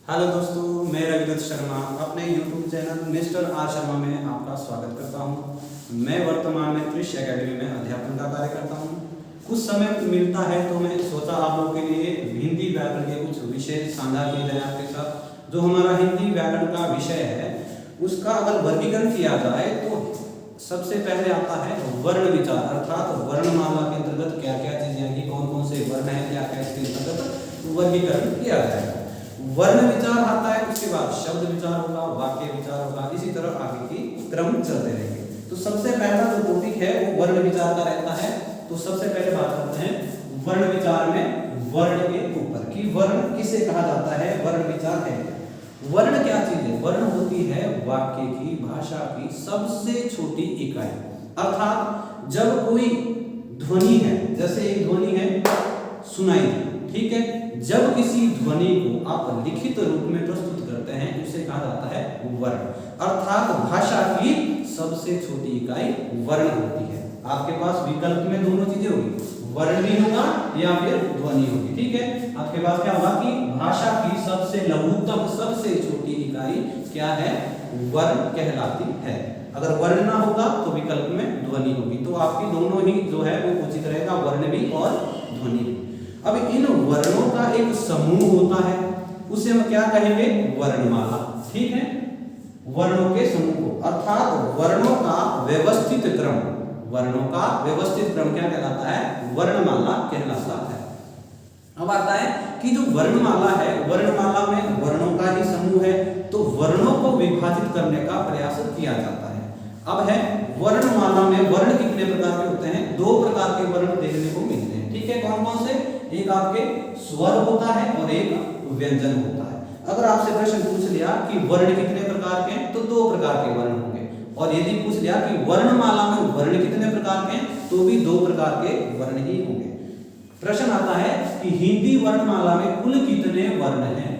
Hello दोस्तों, मैं रविदत्त शर्मा अपने YouTube channel mister R Sharma में आपका स्वागत करता हूं। मैं वर्तमान में कृषि एकेडमी में अध्यापन का कार्य करता हूं। कुछ समय मिलता है तो मैं सोचा आप लोगों के लिए हिंदी व्याकरण के कुछ विषय साझा किए जाए आपके साथ। जो हमारा हिंदी व्याकरण का विषय है उसका अगर वर्गीकरण किया जाए तो सबसे पहले आता है वर्ण विचार, अर्थात वर्णमाला के अंतर्गत क्या क्या चीजें आएंगी, कौन कौन से वर्ण है, क्या क्या इसके अंतर्गत वर्गीकरण किया जाएगा। वर्ण विचार आता है, उसके बाद शब्द विचार होगा, वाक्य विचार होगा, इसी तरह आगे की क्रम चलते रहेंगे। तो सबसे पहला जो टॉपिक है वो वर्ण विचार का रहता है। तो सबसे पहले बात करते हैं वर्ण विचार में वर्ण के ऊपर कि वर्ण किसे कहा जाता है, वर्ण विचार है। वर्ण क्या चीज है? वर्ण होती है वाक्य की, भाषा की सबसे छोटी इकाई। अर्थात जब कोई ध्वनि है, जैसे एक ध्वनि है सुनाई, ठीक है, जब किसी ध्वनि को आप लिखित रूप में प्रस्तुत करते हैं उसे कहा जाता है वर्ण। अर्थात भाषा की सबसे छोटी इकाई वर्ण होती है। आपके पास विकल्प में दोनों चीजें होगी, वर्ण भी होगा या फिर ध्वनि होगी। ठीक है, आपके पास क्या होगा कि भाषा की सबसे लघुतम सबसे छोटी इकाई क्या है? वर्ण कहलाती है। अगर वर्ण ना होगा तो विकल्प में ध्वनि होगी। तो आपकी दोनों ही जो है वो उचित रहेगा, वर्ण भी और ध्वनि भी। अब इन वर्णों का एक समूह होता है, उसे हम क्या कहेंगे? वर्णमाला। ठीक है, वर्णों के समूह को, अर्थात वर्णों का व्यवस्थित क्रम, वर्णों का व्यवस्थित क्रम क्या कहलाता है? वर्णमाला कहलाता है। अब आता है कि जो वर्णमाला है, वर्णमाला में वर्णों का ही समूह है, तो वर्णों को विभाजित करने का प्रयास किया जाता है। अब है वर्णमाला में वर्ण कितने प्रकार के होते हैं? दो प्रकार के वर्ण देखने को मिलते हैं। ठीक है, कौन कौन से? एक आपके स्वर होता है और एक व्यंजन होता है। अगर आपसे प्रश्न पूछ लिया कि वर्ण कितने प्रकार के हैं, तो दो प्रकार के वर्ण होंगे। और यदि पूछ लिया कि वर्णमाला में वर्ण कितने प्रकार के हैं, तो भी दो प्रकार के वर्ण ही होंगे। प्रश्न आता है कि हिंदी वर्णमाला में कुल कितने वर्ण हैं?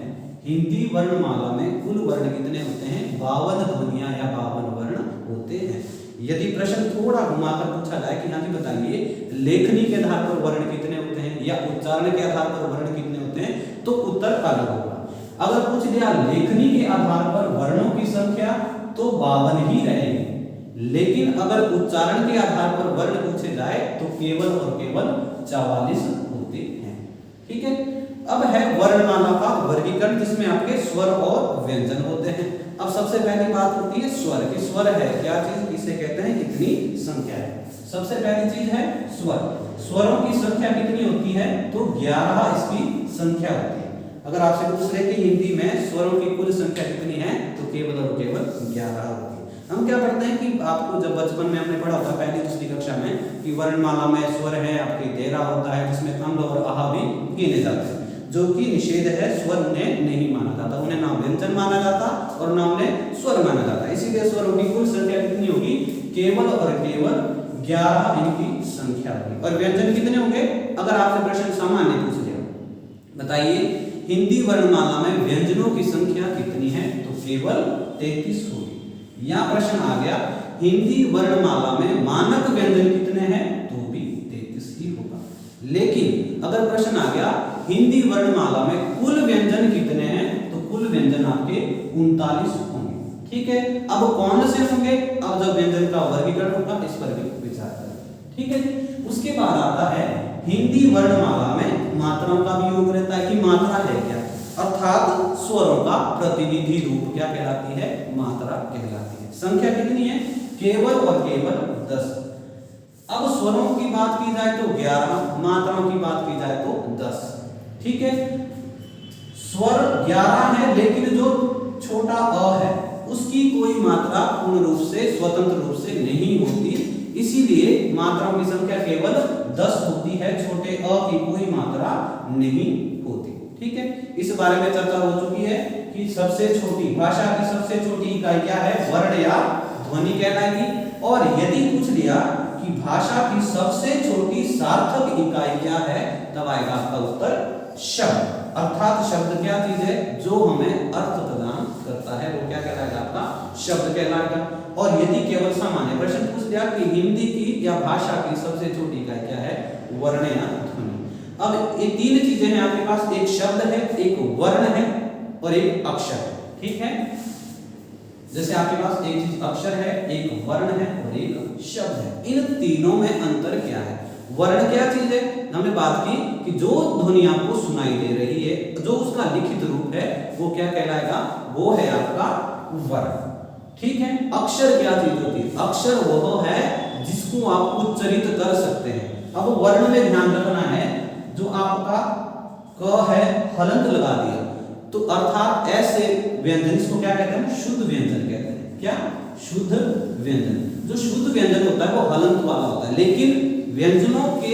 हिंदी वर्णमाला में कुल वर्ण कितने होते हैं? 52 ध्वनियां या 52 वर्ण होते हैं। यदि प्रश्न थोड़ा घुमाकर पूछा जाए कि हाँ जी बताइए लेखनी के आधार पर वर्ण कितने होते हैं या उच्चारण के आधार पर वर्ण कितने होते हैं, तो उत्तर अलग होगा। अगर पूछ लिया लेखनी के आधार पर वर्णों की संख्या, तो 52 ही रहेगी। लेकिन अगर उच्चारण के आधार पर वर्ण पूछे जाए तो केवल और केवल 44 होते हैं। ठीक है, अब है वर्णमाला का वर्गीकरण जिसमें आपके स्वर और व्यंजन होते हैं। अब सबसे पहली बात होती है स्वर की। स्वर है क्या चीज? इसे कहते हैं कितनी संख्या है। सबसे पहली चीज है स्वर। स्वरों की संख्या कितनी होती है? तो 11 इसकी संख्या होती है। अगर आपसे पूछ ले कि हिंदी में स्वरों की कुल संख्या कितनी है, तो केवल और केवल 11 होती है। हम क्या पढ़ते हैं कि आपको जब बचपन में हमने पढ़ा होता पहली दूसरी कक्षा में कि वर्णमाला में स्वर है आपके 13 होता है, जिसमें अंग और आहा भी गिने जाते हैं। जो कि निषेध है, स्वर उन्हें नहीं माना जाता, उन्हें ना व्यंजन माना जाता और ना उन्हें स्वर माना जाता। इसीलिए स्वरों की कुल संख्या कितनी होगी? केवल और केवल 11 इनकी संख्या होगी। और व्यंजन कितने होंगे? अगर आपसे प्रश्न सामान्य पूछ लिया, बताइए हिंदी वर्णमाला में व्यंजनों की संख्या कितनी है, तो केवल 33 होगी। या प्रश्न आ गया हिंदी वर्णमाला में मानक व्यंजन कितने हैं, तो भी 33 ही होगा। लेकिन अगर प्रश्न आ गया हिंदी वर्णमाला में कुल व्यंजन कितने हैं, तो कुल व्यंजन आपके 39 होंगे। ठीक है, अब कौन से होंगे? अब जब व्यंजन का वर्गीकरण होगा इस पर भी विचार करें। ठीक है, उसके बाद आता है हिंदी वर्णमाला में मात्राओं का भी योग रहता है कि मात्रा है क्या, अर्थात स्वरों का प्रतिनिधि रूप क्या कहलाती है? मात्रा कहलाती है। संख्या कितनी है? केवल और केवल 10। अब स्वरों की बात की जाए तो 11, मात्राओं की बात की जाए तो 10। ठीक है, स्वर 11 है, लेकिन जो छोटा अ है उसकी कोई मात्रा पूर्ण रूप से स्वतंत्र रूप से नहीं होती, इसीलिए मात्राओं की संख्या केवल 10 होती है, छोटे अ की कोई मात्रा नहीं होती। ठीक है, इस बारे में चर्चा हो चुकी है कि सबसे छोटी भाषा की सबसे छोटी इकाई क्या है? वर्ण या ध्वनि कहलाएगी। और यदि पूछ लिया कि भाषा की सबसे छोटी सार्थक इकाई क्या है, तब आएगा आपका उत्तर शब्द। अर्थात शब्द क्या चीज है? जो हमें अर्थ प्रदान करता है, वो क्या कहलाएगा? आपका शब्द कहलाएगा। और यदि केवल सामान्य प्रश्न पूछ लिया कि हिंदी की या भाषा की सबसे छोटी इकाई क्या है, वर्ण या ध्वनि। अब ये तीन चीजें हैं आपके पास, एक शब्द है, एक वर्ण है और एक अक्षर है। ठीक है, जैसे आपके पास एक चीज अक्षर है, एक वर्ण है और एक शब्द है। इन तीनों में अंतर क्या है? वर्ण क्या चीज है? हमने बात की कि जो ध्वनि आपको सुनाई दे रही है, जो उसका लिखित रूप है, वो क्या कहलाएगा? वो है आपका वर्ण। ठीक है, अक्षर क्या चीज होती है? अक्षर वह है जिसको आप उच्चरित कर सकते हैं। अब वर्ण में ध्यान रखना है, जो आपका क है हलंत लगा दिया, तो अर्थात ऐसे व्यंजन, इसको क्या कहते हैं? शुद्ध व्यंजन कहते हैं। क्या? शुद्ध व्यंजन। जो शुद्ध व्यंजन होता है वो हलंत वाला होता है, लेकिन व्यंजनों के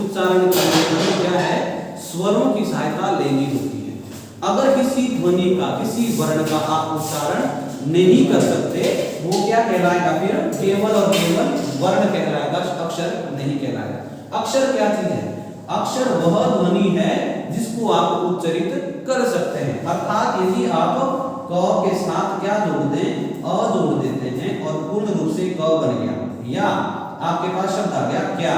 उच्चारण करने के लिए क्या है? स्वरों की सहायता लेनी होती है। अगर किसी ध्वनि का, किसी वर्ण का आप उच्चारण नहीं कर सकते, वो क्या कहलाएगा? फिर केवल और केवल वर्ण कहलाएगा, अक्षर नहीं कहलाएगा। अक्षर क्या चीज है? अक्षर वह ध्वनि है जिसको आप उच्चरित कर सकते हैं। अर्थात यदि आप क के साथ क्या जोड़ दें? अ जोड़ देते हैं और पूर्ण रूप से क बन गया, या आपके पास शब्द आ गया क्या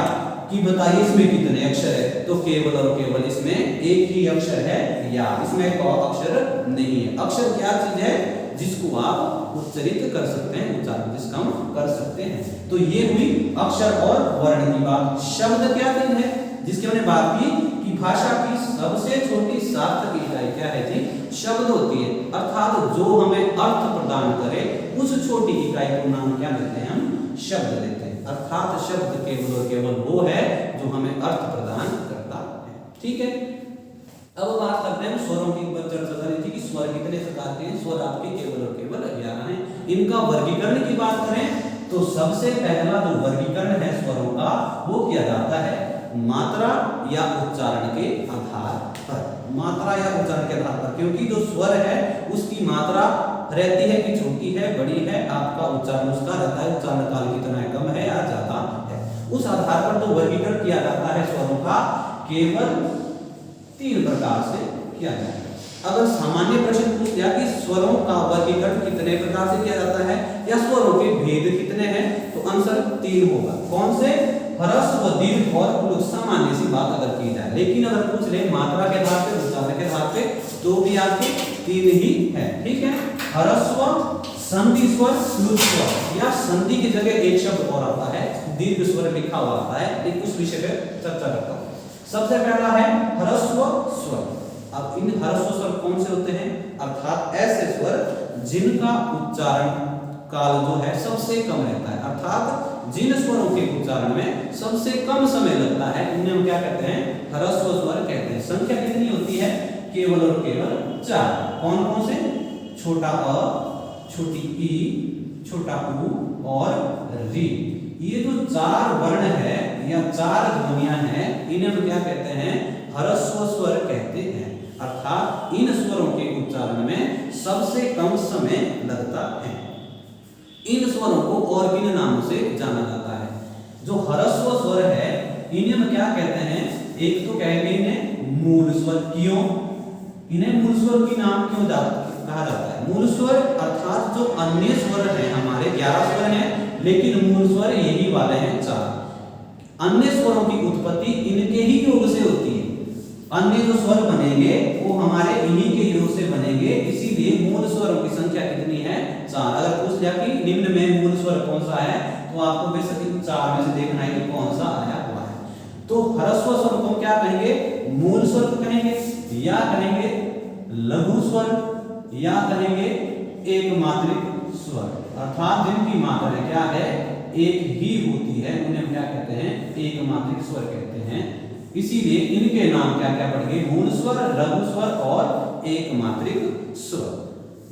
कि बताइए इसमें कितने अक्षर है? तो केवल और केवल इसमें एक ही अक्षर है, या इसमें क अक्षर नहीं है। अक्षर क्या चीज है? जिसको आप उच्चरित कर सकते हैं, उच्चारण जिसका हम कर सकते हैं। तो ये हुई अक्षर और वर्ण की बात। शब्द क्या चीज है? जिसकी हमने बात की कि भाषा की सबसे छोटी सार्थक इकाई क्या है जी? शब्द होती है। अर्थात जो हमें अर्थ प्रदान करे, उस छोटी इकाई को नाम क्या देते हैं? हम शब्द देते हैं। अर्थात शब्द केवल और केवल वो है जो हमें अर्थ प्रदान करता है। ठीक है, अब बात करते हैं स्वरों की चर्चा कर रही थी कि स्वर कितने प्रकार के हैं। स्वर आपके केवल और केवल 11 हैं। इनका वर्गीकरण की बात करें तो सबसे पहला जो वर्गीकरण है स्वरों का, वो किया जाता है मात्रा या उच्चारण के आधार पर। मात्रा या उच्चारण के आधार पर, क्योंकि जो स्वर है उसकी मात्रा रहती है कि छोटी है, बड़ी है, आपका उच्चारण उसका रहता है, उच्चारण काल कितना है, कम है या ज्यादा है। उस आधार पर तो वर्गीकरण किया जाता है स्वरों का केवल 3 प्रकार से किया जाएगा। अगर सामान्य प्रश्न पूछ लिया कि स्वरों का वर्गीकरण कितने प्रकार से किया जाता है या स्वरों के भेद कितने हैं, तो आंसर 3 होगा। कौन से? ह्रस्व, दीर्घ और प्लुत। सामान्य सी बात अगर की जाए, लेकिन अगर पूछ ले मात्रा के आधार पे, उच्चारण के आधार पे, तो भी आपके 3 ही है। ठीक है, ह्रस्व, संधि स्वर, प्लुत स्वर, या संधि की जगह एक शब्द और आता है, दीर्घ स्वर लिखा हुआ आता है, लेकिन उस विषय पे चर्चा करता हूं। सबसे पहला है ह्रस्व स्वर। अब इन ह्रस्व स्वर कौन से होते हैं? अर्थात ऐसे स्वर जिनका उच्चारण काल जो है सबसे कम रहता है, अर्थात जिन स्वरों के उच्चारण में सबसे कम समय लगता है, उन्हें हम क्या कहते हैं? ह्रस्व स्वर कहते हैं। संख्या कितनी होती है? केवल और केवल 4। कौन कौन से? छोटा अ, छोटी ई, छोटा उ और री। ये जो 4 वर्ण है या 4 ध्वनियां हैं, इन्हें हम क्या कहते हैं? ह्रस्व स्वर कहते हैं। अर्थात इन स्वरों के उच्चारण में सबसे कम समय लगता है। इन स्वरों को और किन नामों से जाना जाता है? जो ह्रस्व स्वर है इन्हें हम क्या कहते हैं? एक तो कहेंगे इन्हें मूल स्वर। क्यों इन्हें मूल स्वर की नाम क्यों कहा जाता है? मूल स्वर अर्थात जो अन्य स्वर हैं, हमारे 11 स्वर हैं, लेकिन मूल स्वर यही वाले हैं 4। अन्य स्वरों की उत्पत्ति इनके ही योग से होती है। अन्य जो स्वर बनेंगे वो हमारे इन्हीं के योग से बनेंगे, इसीलिए मूल स्वरों की संख्या कितनी है? 4। अगर पूछ लिया कि निम्न में मूल स्वर कौन सा है, तो आपको बेसिकली 4 में से देखना है कि कौन सा आया हुआ है। तो ह्रस्व स्वर को क्या कहेंगे? मूल स्वर को कहेंगे, या कहेंगे लघु स्वर, या कहेंगे एकमात्रिक स्वर। अर्थात जिनकी मात्रा क्या है? एक ही होती है, उन्हें हम क्या कहते हैं? एकमात्रिक स्वर कहते हैं। इसीलिए इनके नाम क्या क्या पड़ गए? मूल स्वर, लघु स्वर और एकमात्रिक स्वर।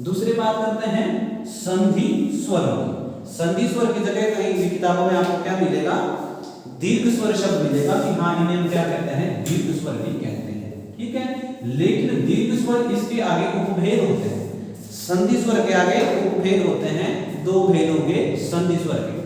दूसरी बात करते हैं संधि स्वरों की। संधि स्वर की जगह कहीं किताबों में आपको क्या मिलेगा? दीर्घ स्वर शब्द मिलेगा कि हाँ इन्हें हम क्या कहते हैं? दीर्घ स्वर भी कहते हैं। ठीक है, लेकिन दीर्घ स्वर इसके आगे उपभेद होते हैं। संधि स्वर के आगे उपभेद होते हैं, 2 भेद होंगे संधि स्वर के।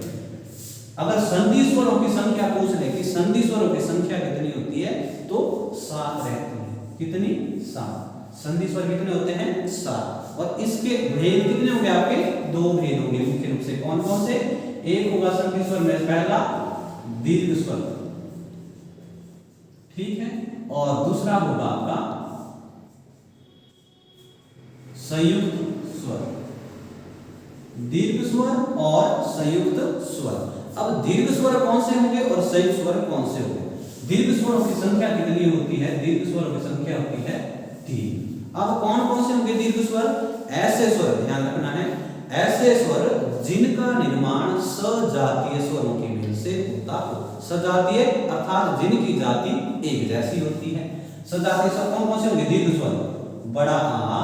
अगर संधि स्वरों की संख्या पूछ ले कि संधि स्वरों की संख्या कितनी होती है, तो 7 रहती है। कितनी? 7। संधि स्वर कितने होते हैं? 7। और इसके भेद कितने होंगे आपके? 2 भेद होंगे मुख्य रूप से। कौन कौन से? एक होगा संधि स्वर में पहला दीर्घ स्वर, ठीक है, और दूसरा होगा आपका संयुक्त स्वर, दीर्घ स्वर और संयुक्त स्वर। अब दीर्घ स्वर कौन से होंगे और संयुक्त स्वर कौन से होंगे? दीर्घ स्वरों की संख्या कितनी होती है? दीर्घ स्वरों की संख्या होती है 3। अब कौन कौन से होंगे दीर्घ स्वर? ऐसे स्वर, ध्यान रखना है, ऐसे स्वर जिनका निर्माण सजातीय स्वरों के मेल से होता हो। सजातीय अर्थात जिनकी जाति एक जैसी होती है। सजातीय स्वर कौन कौन से होंगे? दीर्घ स्वर, बड़ा आ,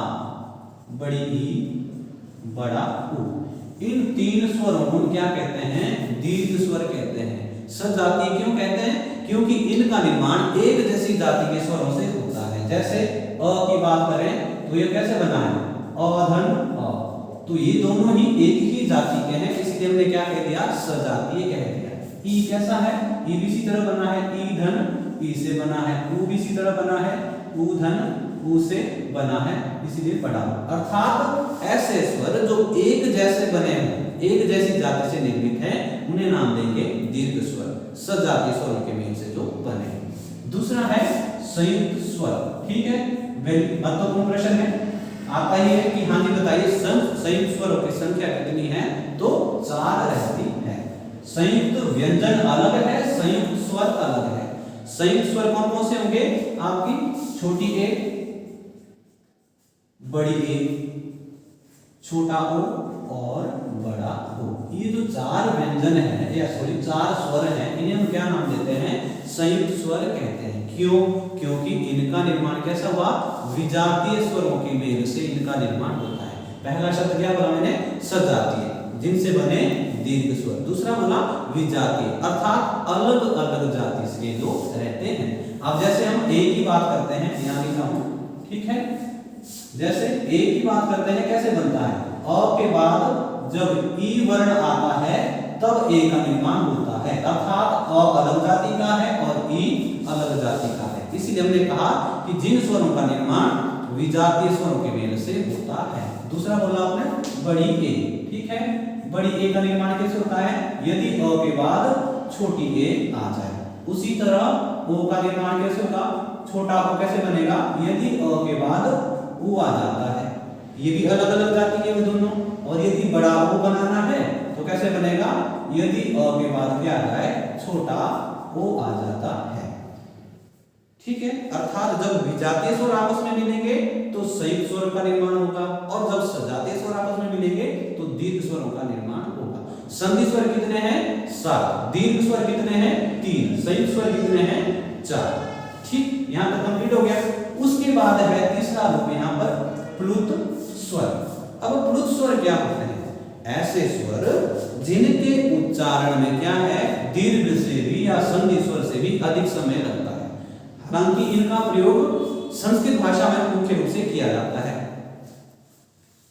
बड़ी ई, बड़ा उ। इन 3 स्वरों को क्या कहते हैं? दीर्घ स्वर कहते हैं। सजातीय क्यों कहते हैं? क्योंकि इनका निर्माण एक जैसी जाति के स्वरों से होता है। जैसे अ की बात करें तो ये कैसे बना है? अधन अ, तो ये दोनों ही एक ही जाति के हैं, इसलिए हमने क्या कह दिया? सजातीय कह दिया। ई कैसा है? ई भी इसी तरह बना है, ई धन ई से बना है, उ भी इसी तरह बना है, उ धन उ से बना है, इसलिए बड़ा। अर्थात ऐसे स्वर जो एक जैसे बने हैं, एक जैसी जाति से निर्मित हैं, उन्हें नाम देंगे दीर्घ स्वर, सजातीय स्वरों के मेल से जो बने। दूसरा है संयुक्त स्वर। ठीक है, महत्वपूर्ण प्रश्न है, आता ही है कि हाँ जी बताइए संयुक्त स्वरों की संख्या कितनी है? तो 4 रहती है। संयुक्त व्यंजन अलग है, संयुक्त स्वर अलग है। संयुक्त स्वर कौन कौन से होंगे? आपकी छोटी ए, बड़ी ए, छोटा ओ और बड़ा ओ। ये जो 4 व्यंजन है या सॉरी 4 स्वर हैं, इन्हें हम क्या नाम देते हैं? संयुक्त स्वर कहते हैं। क्यों? क्योंकि इनका निर्माण कैसा हुआ? विजातीय स्वरों के मेल से इनका निर्माण होता है। पहला शब्द क्या बोला मैंने? सजातीय, जिनसे बने दीर्घ स्वर। दूसरा बोला विजातीय, अर्थात अलग अलग जाति से जो रहते हैं। अब जैसे हम ए की बात करते हैं, यहां लिखा हूं, ठीक है, जैसे ए की बात करते हैं, कैसे बनता है? अ के बाद जब ई वर्ण आता है तब ए का निर्माण होता है, अर्थात अ अलग जाति का है और ई अलग जाति का है। इसीलिए हमने कहा कि जिन स्वरों का निर्माण विजातीय स्वरों के मेल से होता है। दूसरा बोला आपने बड़ी ए, ठीक है, बड़ी ए का निर्माण कैसे होता है? यदि अ के बाद छोटी ए आ जाए। उसी तरह ओ का निर्माण कैसे होगा? छोटा ओ कैसे बनेगा? यदि अ के बाद उ आ जाता है। ये भी अलग अलग जाति के दोनों। और यदि बड़ा ओ बनाना है तो कैसे बनेगा? यदि अ के बाद क्या आ जाए? छोटा ओ आ जाता है। ठीक है, अर्थात जब विजातीय स्वर आपस में मिलेंगे तो संयुक्त स्वर का निर्माण होगा, और जब सजातीय स्वर आपस में मिलेंगे तो दीर्घ स्वरों का निर्माण होगा। संधि स्वर कितने हैं? 7। दीर्घ स्वर कितने हैं? 3। संयुक्त स्वर कितने हैं? 4। ठीक, यहां तक कंप्लीट हो गया। उसके बाद है तीसरा रूप यहां पर प्लुत स्वर। अब प्लुत स्वर क्या होते हैं? ऐसे स्वर जिनके उच्चारण में क्या है? दीर्घ से भी या संधि स्वर से भी अधिक समय लगता है। हालांकि इनका प्रयोग संस्कृत भाषा में मुख्य रूप से किया जाता है।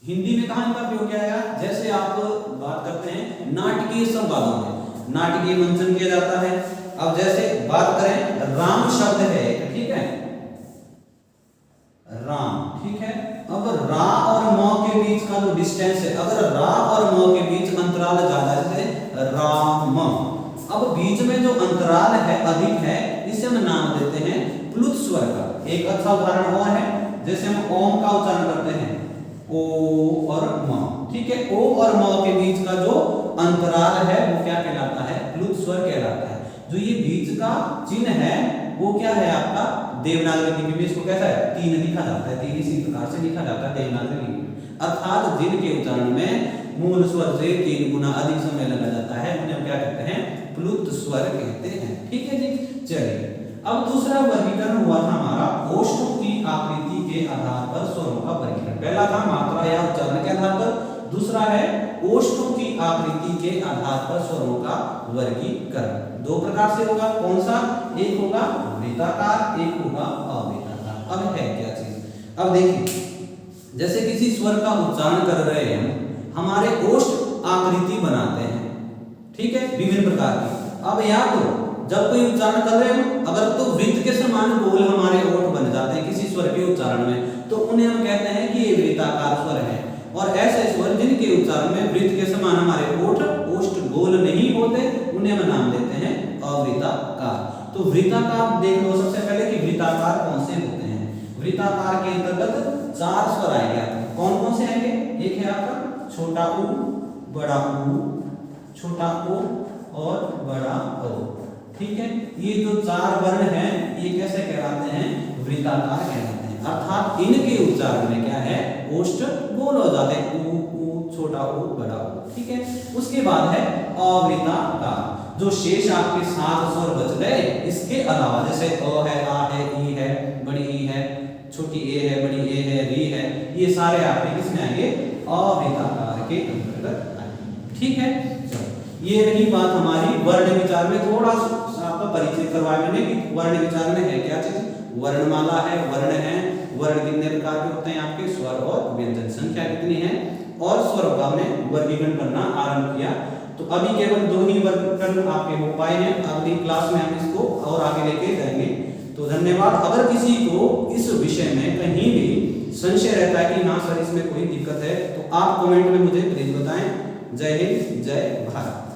हिंदी में कहां इनका प्रयोग किया गया? जैसे आप बात करते हैं नाटकीय संवादों में, नाटकीय मंचन किया जाता है। अब जैसे बात करें राम शब्द है, ठीक है, राम, ठीक है। अब रा और म के बीच का जो डिस्टेंस है, अगर रा और म के बीच अंतराल ज्यादा है, राम, अब बीच में जो अंतराल है अधिक है, इसे हम नाम देते हैं प्लुत स्वर का। एक अच्छा उदाहरण और है, जैसे हम ओम का उच्चारण करते हैं, ओ और म, ठीक है, ओ और म के बीच का जो अंतराल है वो क्या कहलाता है? प्लुत स्वर कहलाता है। जो ये बीच का चिन्ह है वो क्या है आपका? देवनागरी लिपि में इसको कैसा है? 3 लिखा जाता है, 3 इसी प्रकार से लिखा जाता है देवनागरी लिपि में। अर्थात जिनके उच्चारण में मूल स्वर से 3 गुना अधिक समय लगा जाता है, उन्हें हम क्या कहते हैं? प्लुत स्वर कहते हैं। ठीक है जी, चलिए अब दूसरा वर्गीकरण हुआ था हमारा ओष्ठों की आकृति के आधार पर स्वरों का वर्गीकरण। पहला था मात्रा या उच्चारण के आधार पर, दूसरा है ओष्ठों की आकृति के आधार पर स्वरों का वर्गीकरण। 2 प्रकार से होगा, कौन सा? एक होगा वृत्ताकार, एक होगा अवृत्ताकार। अब है क्या चीज? अब देखिए, जैसे किसी स्वर का उच्चारण कर रहे हैं, हमारे ओष्ठ आकृति बनाते हैं, ठीक है, विभिन्न प्रकार की। अब या तो जब कोई उच्चारण कर रहे हो, अगर तो वृत्त के समान गोल हमारे ओठ बन जाते हैं किसी स्वर के उच्चारण में, तो उन्हें हम कहते हैं कि ये वृत्ताकार स्वर है। और ऐसे स्वर जिनके उच्चारण में वृत्त के समान हमारे ओठ ओष्ठ गोल नहीं होते, उन्हें हम नाम देते हैं अवृत्ताकार। तो वृत्ताकार देख लो सबसे पहले कि वृत्ताकार कौन से होते हैं। वृत्ताकार के अंतर्गत 4 स्वर आएंगे। कौन कौन एक है आपका छोटा ऊ, बड़ा ऊ, छोटा ओ और बड़ा ओ। ठीक है, ये जो चार वर्ण हैं ये कैसे कहलाते हैं? वृत्ताकार कहलाते हैं, अर्थात इनके उच्चारण में क्या है? ओष्ठ बोल हो जाते हैं, ऊ ऊ, छोटा ऊ, बड़ा ऊ। ठीक है, उसके बाद है अवृत्ताकार, जो शेष आपके 7 स्वर बच गए इसके अलावा, जैसे अ है, आ है, ई है, बड़ी ई है, छोटी ए है, बड़ी ए है, री है, ये सारे आपके किसमें आएंगे? अवृत्ताकार के अंतर्गत आएंगे। ठीक है, चलो ये रही बात हमारी वर्ण विचार में। थोड़ा सा आपका परिचय करवाया मैंने कि वर्ण विचार में है क्या चीज? वर्णमाला है, वर्ण है, वर्ण कितने प्रकार के होते हैं आपके? स्वर और व्यंजन, संख्या कितनी है? और स्वरों का हमने वर्गीकरण करना आरंभ किया। तो अभी केवल 2 ही वर्गीकरण आपके हो पाए हैं, अगली क्लास में हम इसको और आगे लेके जाएंगे। तो धन्यवाद। अगर किसी को इस विषय में कहीं भी संशय रहता है कि हाँ सर इसमें कोई दिक्कत है, तो आप कमेंट में मुझे प्लीज बताएं। जय हिंद, जय भारत।